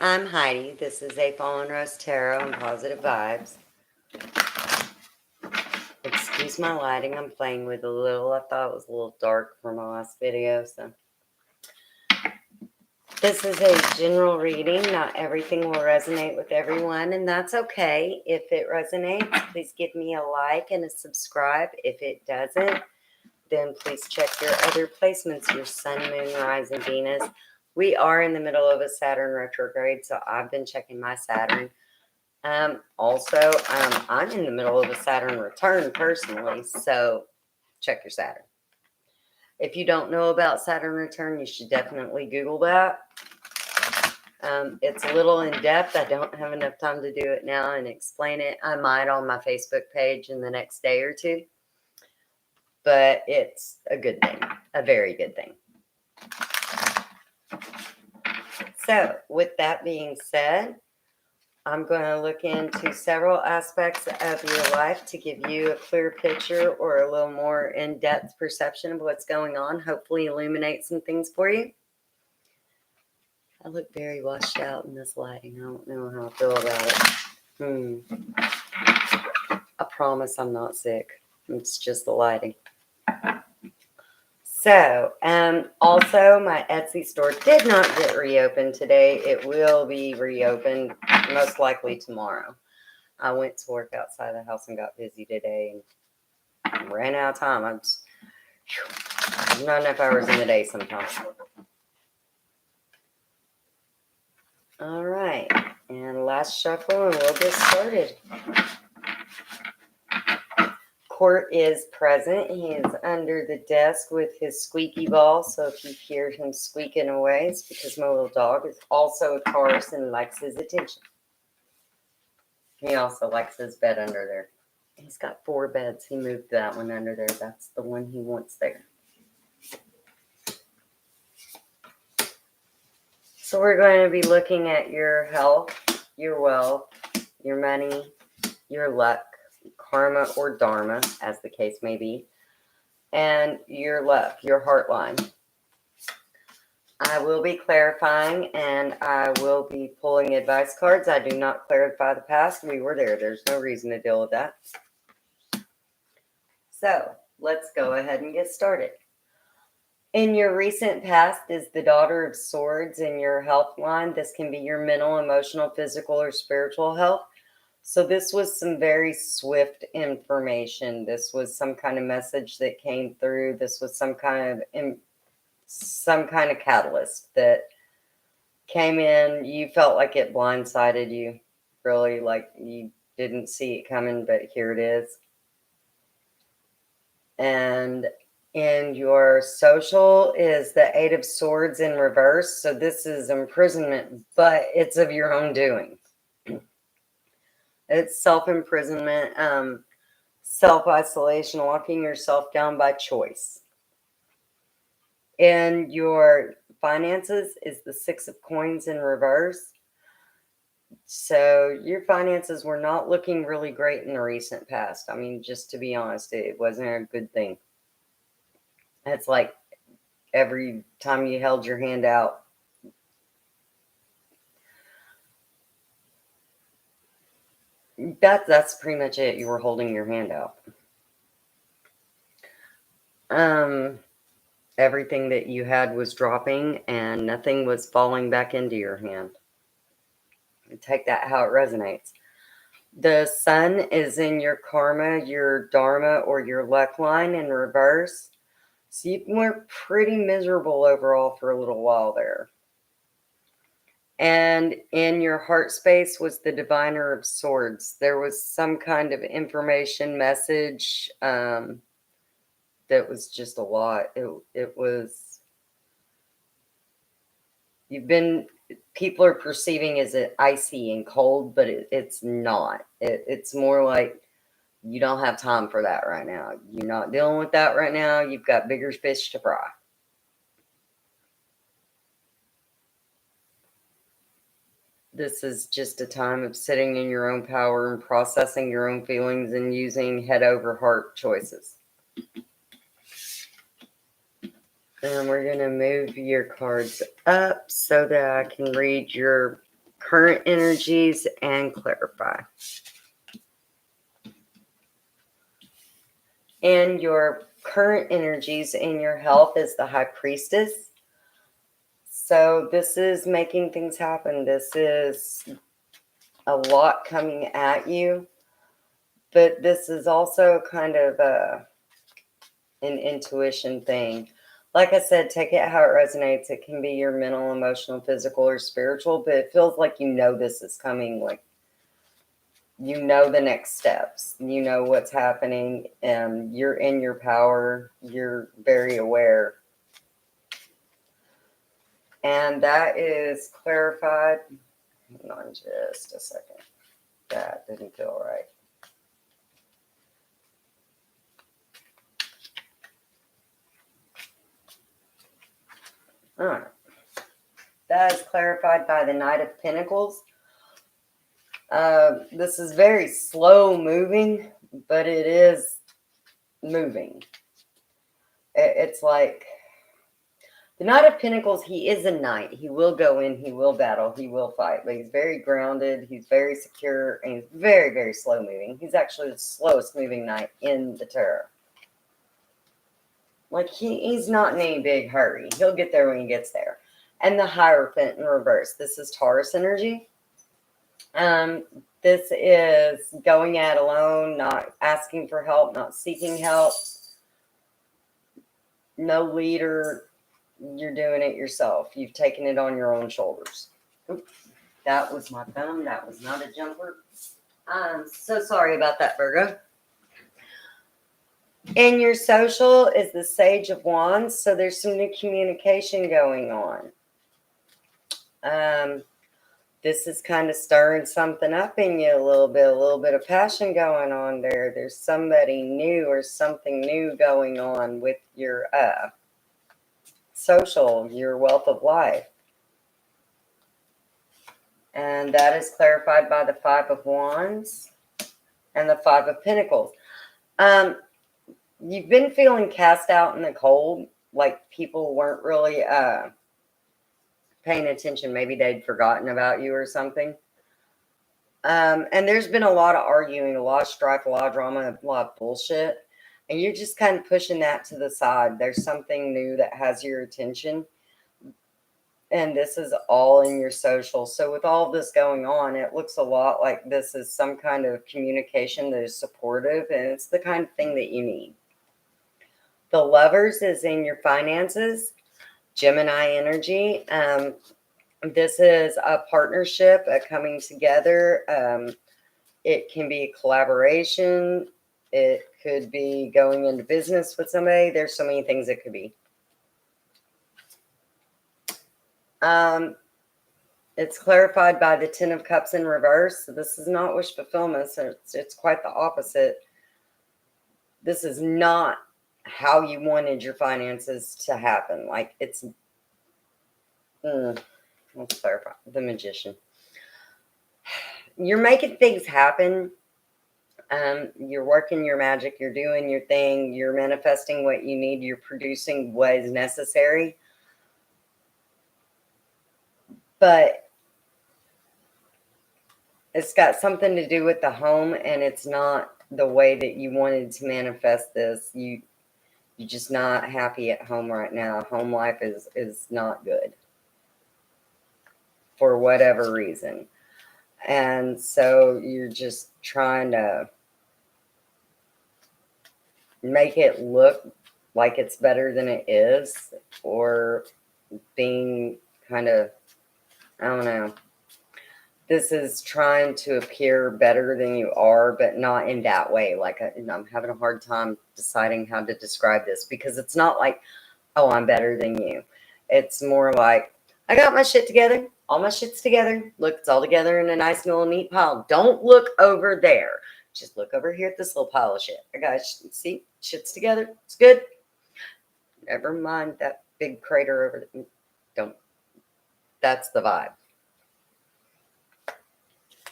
I'm Heidi. This is a Fallen Rose Tarot and Positive Vibes. Excuse my lighting. I'm playing with a little. I thought it was a little dark for my last video, so. This is a general reading. Not everything will resonate with everyone, and that's okay. If it resonates, please give me a like and a subscribe. If it doesn't, then please check your other placements, your Sun, Moon, Rising, Venus. We are in the middle of a Saturn retrograde, so I've been checking my Saturn. Also, I'm in the middle of a Saturn return personally, so check your Saturn. If you don't know about Saturn return, you should definitely Google that. It's a little in depth. I don't have enough time to do it now and explain it. I might on my Facebook page in the next day or two, but it's a good thing, a very good thing. So with that being said, I'm going to look into several aspects of your life to give you a clear picture or a little more in-depth perception of what's going on. Hopefully illuminate some things for you. I look very washed out in this lighting. I don't know how I feel about it. I promise I'm not sick. It's just the lighting. So, also my Etsy store did not get reopened today. It will be reopened most likely tomorrow. I went to work outside the house and got busy today and ran out of time. There's not enough hours in the day sometimes. All right, and last shuffle and we'll get started. Court is present. He is under the desk with his squeaky ball. So if you hear him squeaking away, it's because my little dog is also a Taurus and likes his attention. He also likes his bed under there. He's got 4 beds. He moved that one under there. That's the one he wants there. So we're going to be looking at your health, your wealth, your money, your luck, karma or dharma, as the case may be, and your love, your heart line. I will be clarifying and I will be pulling advice cards. I do not clarify the past. We were there. There's no reason to deal with that. So let's go ahead and get started. In your recent past is the Daughter of Swords in your health line. This can be your mental, emotional, physical, or spiritual health. So this was some very swift information. This was some kind of message that came through. This was some kind of catalyst that came in. You felt like it blindsided you, really, like you didn't see it coming, but here it is. And in your social is the 8 of Swords in reverse. So this is imprisonment, but it's of your own doing. It's self-imprisonment, self-isolation, locking yourself down by choice. In your finances is the 6 of Coins in reverse. So your finances were not looking really great in the recent past. I mean, just to be honest, it wasn't a good thing. It's like every time you held your hand out, that's pretty much it. You were holding your hand out. Everything that you had was dropping and nothing was falling back into your hand. Take that how it resonates. The Sun is in your karma, your dharma, or your luck line in reverse. So you were pretty miserable overall for a little while there. And in your heart space was the Diviner of Swords. There was some kind of information message that was just a lot. It was, people are perceiving as it icy and cold, but it's not. It's more like you don't have time for that right now. You're not dealing with that right now. You've got bigger fish to fry. This is just a time of sitting in your own power and processing your own feelings and using head over heart choices. And we're going to move your cards up so that I can read your current energies and clarify. And your current energies in your health is the High Priestess. So this is making things happen. This is a lot coming at you. But this is also kind of an intuition thing. Like I said, take it how it resonates. It can be your mental, emotional, physical, or spiritual, but it feels like you know this is coming. Like you know the next steps. You know what's happening. You're in your power. You're very aware. And that is clarified. Hang on just a second. That didn't feel right. All right. That is clarified by the Knight of Pentacles. This is very slow moving, but it is moving. It's like the Knight of Pentacles, he is a knight. He will go in, he will battle, he will fight, but he's very grounded, he's very secure, and he's very, very slow moving. He's actually the slowest moving knight in the tarot. Like, he's not in any big hurry. He'll get there when he gets there. And the Hierophant in reverse. This is Taurus energy. This is going at alone, not asking for help, not seeking help. No leader. You're doing it yourself. You've taken it on your own shoulders. Oops, that was my thumb. That was not a jumper. I'm so sorry about that, Virgo. And your social is the Sage of Wands. So there's some new communication going on. This is kind of stirring something up in you a little bit of passion going on there. There's somebody new or something new going on with your social, your wealth of life. And that is clarified by the Five of Wands and the Five of Pentacles. You've been feeling cast out in the cold, like people weren't really paying attention. Maybe they'd forgotten about you or something. And there's been a lot of arguing, a lot of strife, a lot of drama, a lot of bullshit. And you're just kind of pushing that to the side. There's something new that has your attention. And this is all in your social. So with all this going on, it looks a lot like this is some kind of communication that is supportive. And it's the kind of thing that you need. The Lovers is in your finances. Gemini energy. This is a partnership, a coming together. It can be a collaboration. It could be going into business with somebody. There's so many things it could be. It's clarified by the Ten of Cups in reverse. So this is not wish fulfillment. So it's quite the opposite. This is not how you wanted your finances to happen. Like it's... Let's clarify. The Magician. You're making things happen. You're working your magic. You're doing your thing. You're manifesting what you need. You're producing what is necessary. But it's got something to do with the home, and it's not the way that you wanted to manifest this. You're just not happy at home right now. Home life is not good for whatever reason. And so you're just trying to make it look like it's better than it is, or being kind of, I don't know. This is trying to appear better than you are, but not in that way. Like I'm having a hard time deciding how to describe this, because it's not like, oh, I'm better than you. It's more like, I got my shit together. All my shit's together. Look, it's all together in a nice little neat pile. Don't look over there. Just look over here at this little pile of shit. I got, see, shit's together. It's good. Never mind that big crater over there. Don't. That's the vibe.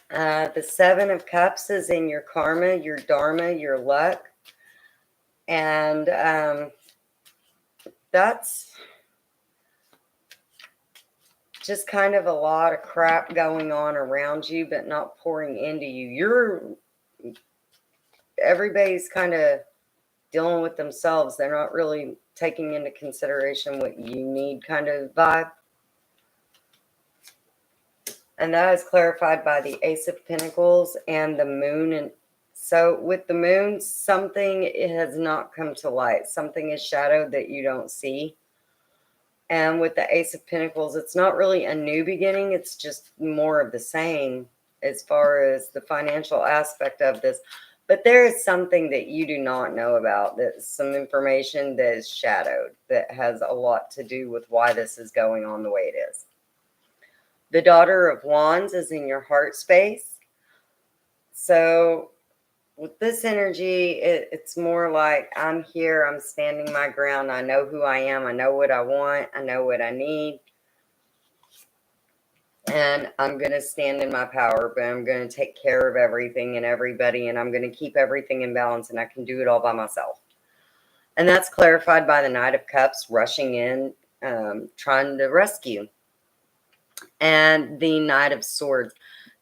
The Seven of Cups is in your karma, your dharma, your luck. And that's just kind of a lot of crap going on around you, but not pouring into you. Everybody's kind of dealing with themselves. They're not really taking into consideration what you need, kind of vibe. And that is clarified by the Ace of Pentacles and the Moon. And so with the Moon, something has not come to light. Something is shadowed that you don't see. And with the Ace of Pentacles, it's not really a new beginning. It's just more of the same as far as the financial aspect of this. But there is something that you do not know about. That's some information that is shadowed that has a lot to do with why this is going on the way it is. The Daughter of Wands is in your heart space. So with this energy, it's more like I'm here, I'm standing my ground. I know who I am. I know what I want. I know what I need. And I'm going to stand in my power, but I'm going to take care of everything and everybody. And I'm going to keep everything in balance. And I can do it all by myself. And that's clarified by the Knight of Cups rushing in, trying to rescue. And the Knight of Swords.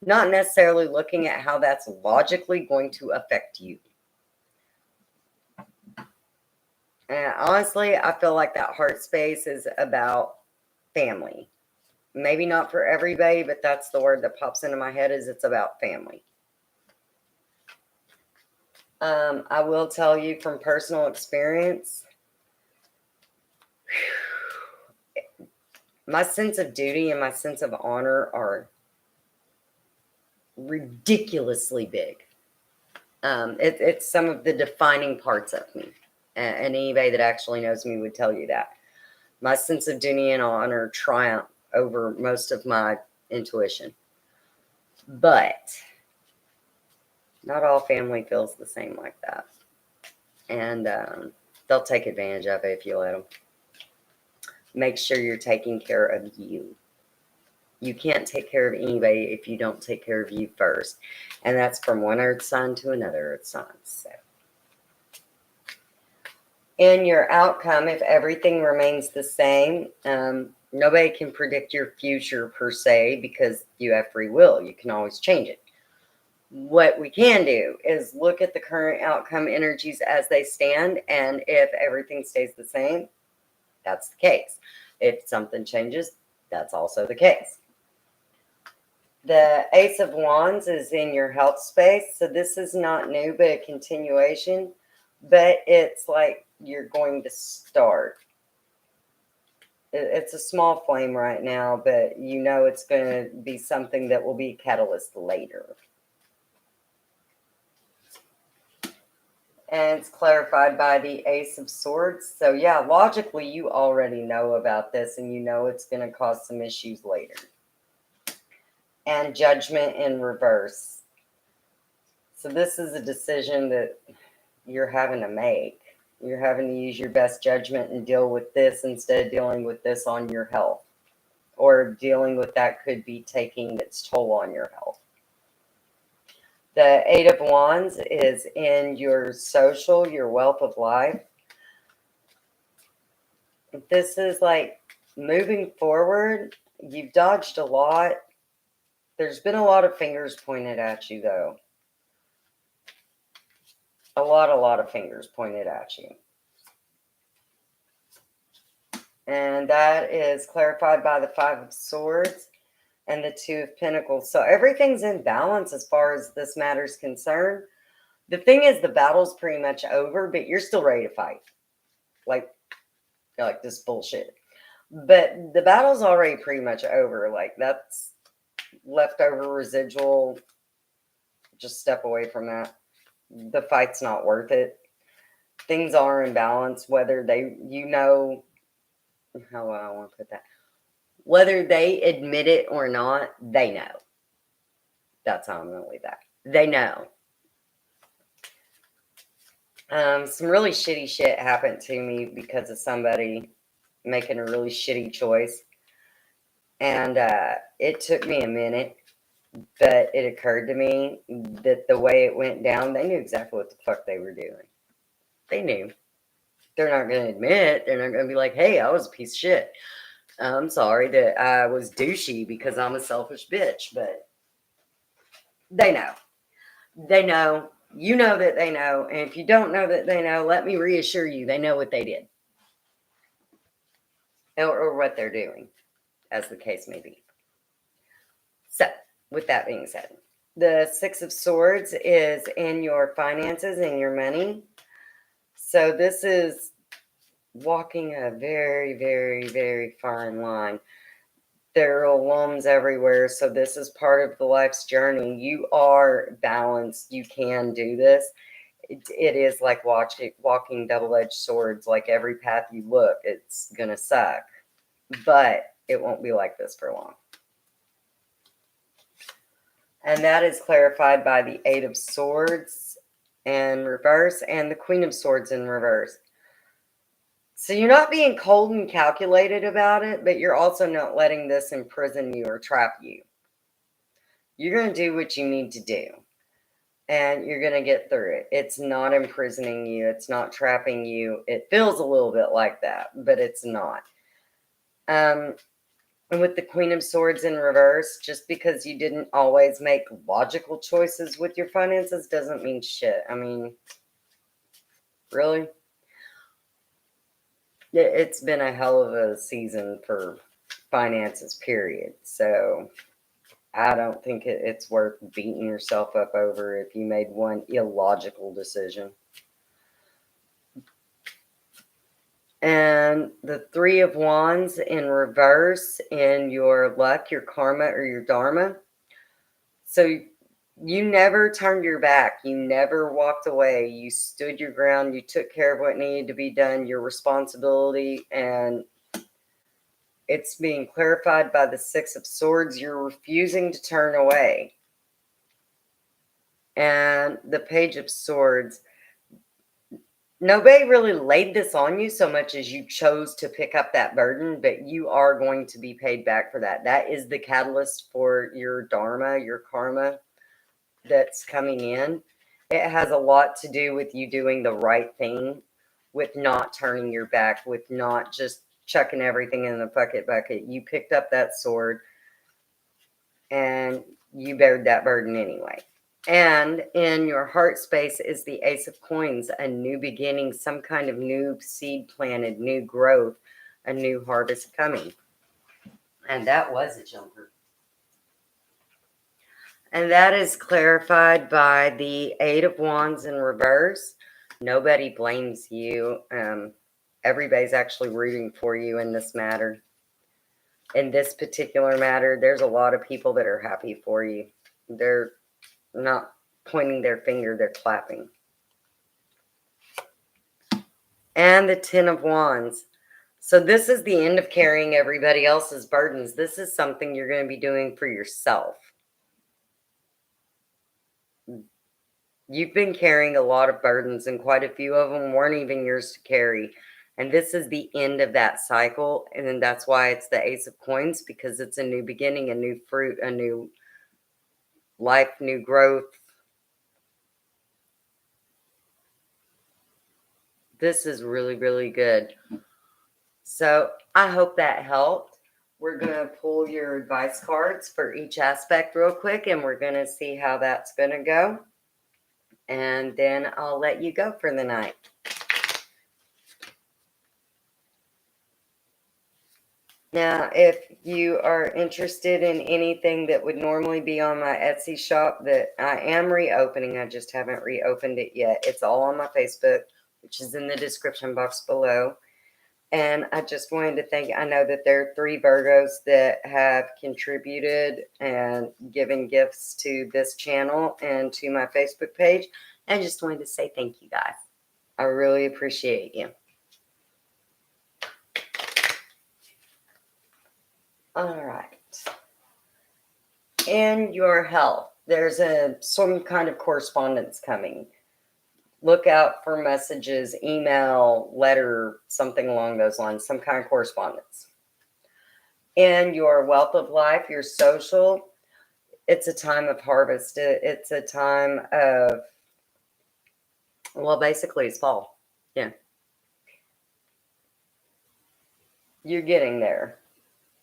Not necessarily looking at how that's logically going to affect you. And honestly, I feel like that heart space is about family. Maybe not for everybody, but that's the word that pops into my head is it's about family. I will tell you from personal experience, my sense of duty and my sense of honor are ridiculously big. It's some of the defining parts of me. And anybody that actually knows me would tell you that. My sense of duty and honor triumph over most of my intuition. But not all family feels the same like that. And they'll take advantage of it if you let them. Make sure you're taking care of you. You can't take care of anybody if you don't take care of you first. And that's from one earth sign to another earth sign. So, in your outcome, if everything remains the same, nobody can predict your future per se because you have free will. You can always change it. What we can do is look at the current outcome energies as they stand. And if everything stays the same, that's the case. If something changes, that's also the case. The Ace of Wands is in your health space. So this is not new, but a continuation. But it's like you're going to start. It's a small flame right now, but you know it's going to be something that will be a catalyst later. And it's clarified by the Ace of Swords. So yeah, logically, you already know about this and you know it's going to cause some issues later. And Judgment in reverse. So this is a decision that you're having to make. You're having to use your best judgment and deal with this instead of dealing with this on your health. Or dealing with that could be taking its toll on your health. The Eight of Wands is in your social, your wealth of life. This is like moving forward. You've dodged a lot. There's been a lot of fingers pointed at you, though. A lot of fingers pointed at you. And that is clarified by the Five of Swords and the Two of Pentacles. So everything's in balance as far as this matter is concerned. The thing is, the battle's pretty much over, but you're still ready to fight. Like this bullshit. But the battle's already pretty much over. Like, that's leftover residual. Just step away from that. The fight's not worth it. Things are in balance, whether they, how I want to put that. Whether they admit it or not, they know. That's how I'm going to leave that. They know. Some really shitty shit happened to me because of somebody making a really shitty choice. And it took me a minute, but it occurred to me that the way it went down, they knew exactly what the fuck they were doing. They knew. They're not going to admit it. They're not going to be like, hey, I was a piece of shit. I'm sorry that I was douchey because I'm a selfish bitch, but they know. They know. You know that they know. And if you don't know that they know, let me reassure you, they know what they did or what they're doing, as the case may be. So, with that being said, the Six of Swords is in your finances and your money. So, this is walking a very, very, very fine line. There are lums everywhere. So, this is part of the life's journey. You are balanced. You can do this. It is like walking double-edged swords. Like every path you look, it's going to suck. But it won't be like this for long. And that is clarified by the Eight of Swords in reverse and the Queen of Swords in reverse. So you're not being cold and calculated about it, but you're also not letting this imprison you or trap you. You're going to do what you need to do, and you're going to get through it. It's not imprisoning you. It's not trapping you. It feels a little bit like that, but it's not. And with the Queen of Swords in reverse, just because you didn't always make logical choices with your finances doesn't mean shit. I mean, really? It's been a hell of a season for finances, period. So I don't think it's worth beating yourself up over if you made one illogical decision. And the Three of Wands in reverse in your luck, your karma, or your dharma. So you never turned your back. You never walked away. You stood your ground. You took care of what needed to be done, your responsibility. And it's being clarified by the Six of Swords. You're refusing to turn away. And the Page of Swords. Nobody really laid this on you so much as you chose to pick up that burden, but you are going to be paid back for that. That is the catalyst for your dharma, your karma that's coming in. It has a lot to do with you doing the right thing, with not turning your back, with not just chucking everything in the bucket. You picked up that sword and you bared that burden anyway. And in your heart space is the Ace of Coins, a new beginning, some kind of new seed planted, new growth, a new harvest coming. And that was a jumper. And that is clarified by the Eight of Wands in reverse. Nobody blames you. Everybody's actually rooting for you in this matter. In this particular matter, there's a lot of people that are happy for you. They're not pointing their finger, they're clapping. And the Ten of Wands. So this is the end of carrying everybody else's burdens. This is something you're going to be doing for yourself. You've been carrying a lot of burdens, and quite a few of them weren't even yours to carry. And this is the end of that cycle. And then that's why it's the Ace of Coins, because it's a new beginning, a new fruit, a new life, new growth. This is really, really good. So I hope that helped. We're going to pull your advice cards for each aspect real quick, and we're going to see how that's going to go. And then I'll let you go for the night. Now, if you are interested in anything that would normally be on my Etsy shop that I am reopening, I just haven't reopened it yet. It's all on my Facebook, which is in the description box below. And I just wanted to thank, I know that there are 3 Virgos that have contributed and given gifts to this channel and to my Facebook page. I just wanted to say thank you guys. I really appreciate you. All right. In your health, there's some kind of correspondence coming. Look out for messages, email, letter, something along those lines, some kind of correspondence. In your wealth of life, your social, it's a time of harvest. It's a time of, well, basically it's fall. Yeah. You're getting there.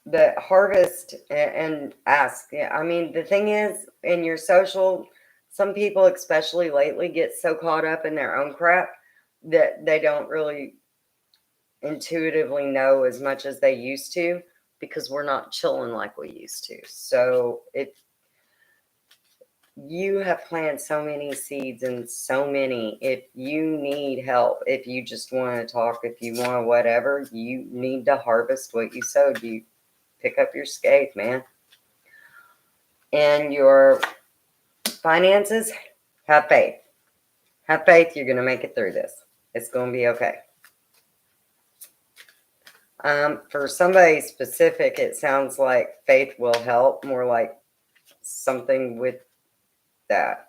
But harvest and ask. Yeah, I mean, the thing is, in your social, some people, especially lately, get so caught up in their own crap that they don't really intuitively know as much as they used to because we're not chilling like we used to. So if you have planted so many seeds and so many, if you need help, if you just want to talk, if you want whatever, you need to harvest what you sowed. You pick up your skate, man. And your finances, have faith. Have faith you're going to make it through this. It's going to be okay. For somebody specific, it sounds like faith will help, more like something with that.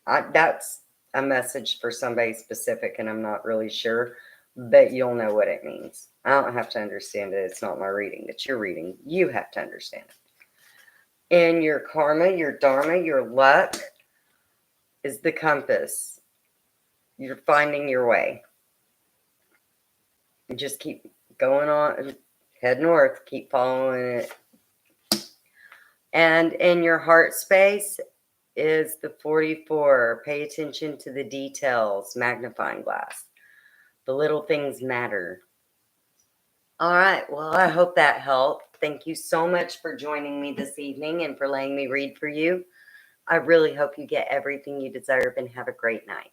That's a message for somebody specific, and I'm not really sure, but you'll know what it means. I don't have to understand it. It's not my reading. It's your reading. You have to understand it. And your karma, your dharma, your luck is the compass. You're finding your way. You just keep going on, head north, keep following it. And in your heart space is the 44. Pay attention to the details, magnifying glass. The little things matter. All right. Well, I hope that helped. Thank you so much for joining me this evening and for letting me read for you. I really hope you get everything you deserve and have a great night.